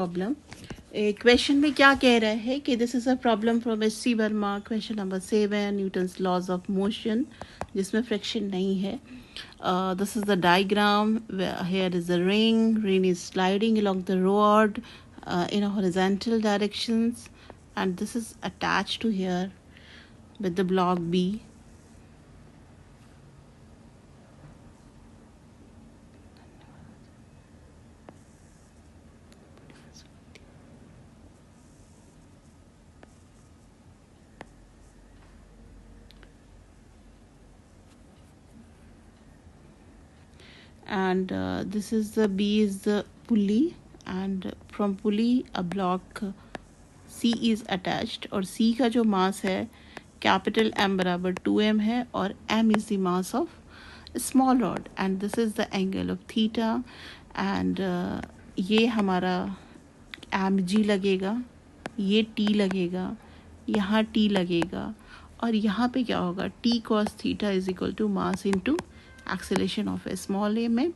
Problem question में क्या कह रहा है कि this is a problem from S C. Verma, question number 7, Newton's laws of motion, जिसमें फ्रिक्शन नहीं है. This is the diagram. Here is the ring is sliding along the rod in a horizontal directions, and this is attached to here with the block B. And this is the B is the pulley, and from pulley a block C is attached, और C का जो मास है capital M बराबर 2m है, और M is the mass of small rod, and this is the angle of theta. and ये हमारा mg लगेगा, ये T लगेगा, यहाँ T लगेगा, और यहाँ पे क्या होगा, T cos theta is equal to mass into acceleration of a small a में.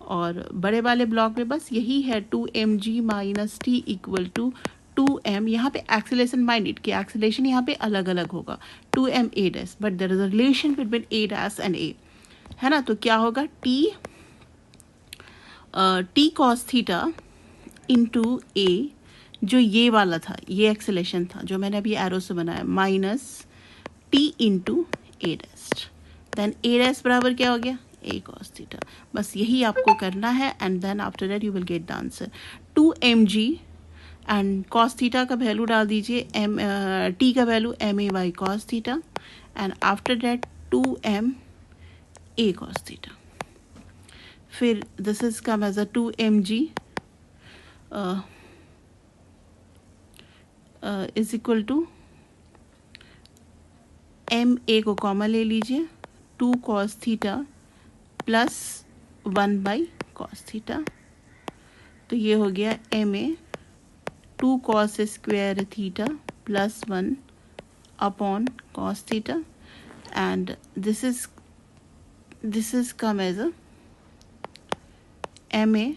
और बड़े वाले ब्लॉक में बस यही है 2mg minus T equal to 2m. यहाँ पे एक्सेलेरेशन माइंडेड कि एक्सेलेरेशन यहाँ पे अलग अलग होगा 2m a dash, but there is a relation between a dash and a, है ना. तो क्या होगा, t cos theta into a, जो ये वाला था, ये एक्सेलेरेशन था जो मैंने अभी एरो से बनाया, minus t into a dash. Then a dash बराबर क्या हो गया, a cos थीटा. बस यही आपको करना है, and then after that you will get the answer. 2mg and cos theta का वैल्यू डाल दीजिए, t का value ma cos theta, and after that 2m a cos theta. फिर this is come as a 2mg is equal to m a को common ले लीजिए, 2 cos theta plus 1 by cos theta. तो ये हो गया m a 2 cos square theta plus 1 upon cos theta, and this is come as a M A.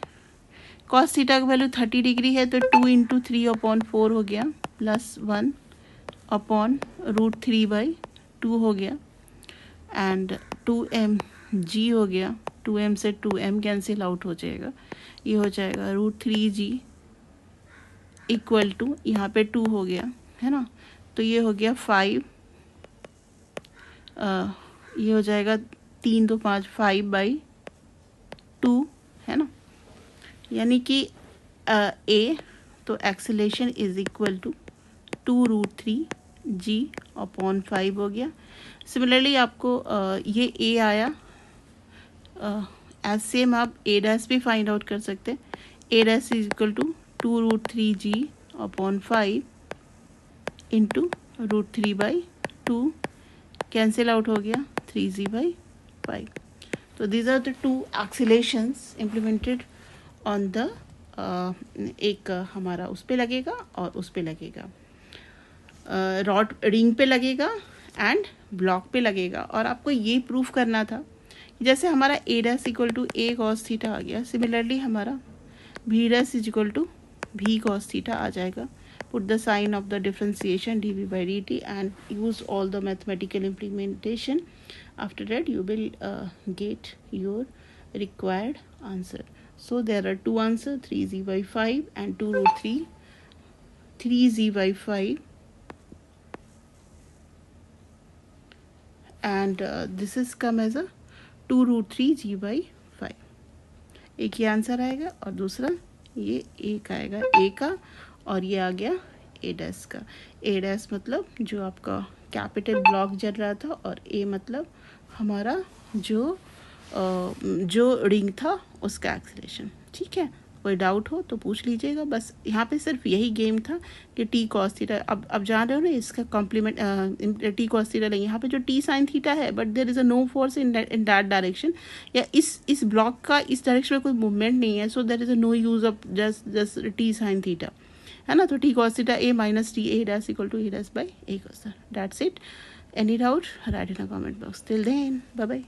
cos theta का value 30 degree है, तो 2 इंटू 3 अपॉन 4 हो गया, प्लस 1 अपॉन √3 बाई 2 हो गया, एंड 2mg हो गया. 2m से 2m कैंसिल आउट हो जाएगा, ये हो जाएगा √3g इक्वल टू, यहाँ पे 2 हो गया, है ना. तो ये हो गया 5, ये हो जाएगा 3 2 5 5 बाई 2, है ना. यानी कि a, तो acceleration is equal to 2√3g upon 5 हो गया. सिमिलरली आपको ये a आया, एज सेम आप a डैश भी फाइंड आउट कर सकते हैं. a dash is equal to 2√3g upon 5 into √3 by 2, cancel out हो गया 3g बाई 5. तो these are the two accelerations implemented on the एक हमारा उस पे लगेगा और उस पे लगेगा, रॉड रिंग पे लगेगा एंड ब्लॉक पे लगेगा. और आपको ये प्रूफ करना था, जैसे हमारा a dash equal to a cos theta आ गया, सिमिलरली हमारा b dash is equal to b cos theta आ जाएगा. Put the sign of the differentiation dv by dt and use all the mathematical implementation. After that you will get your required answer. So there are two answers, 3z by 5 and 2√3, 3z by 5, and this is come as a 2√3g by 5. एक ये answer आएगा, और दूसरा ये एक आएगा a का, और ये आ गया a डैश का. a डैश मतलब जो आपका कैपिटल ब्लॉक जल रहा था, और a मतलब हमारा जो रिंग था उसका एक्सेलेरेशन. ठीक है, कोई डाउट हो तो पूछ लीजिएगा. बस यहाँ पे सिर्फ यही गेम था कि टी कॉस थीटा, अब जान रहे हो ना, इसका कॉम्प्लीमेंट टी कॉस थीटा नहीं, यहाँ पे जो टी साइन थीटा है, but there is a no force in that direction, या इस ब्लॉक का इस डायरेक्शन में कोई मूवमेंट नहीं है, so there is a no use of just T sine theta, है ना. तो T cos theta a minus T a dash equal to a dash by a cos. That's it. Any doubt, write in a comment box. Till then, bye bye.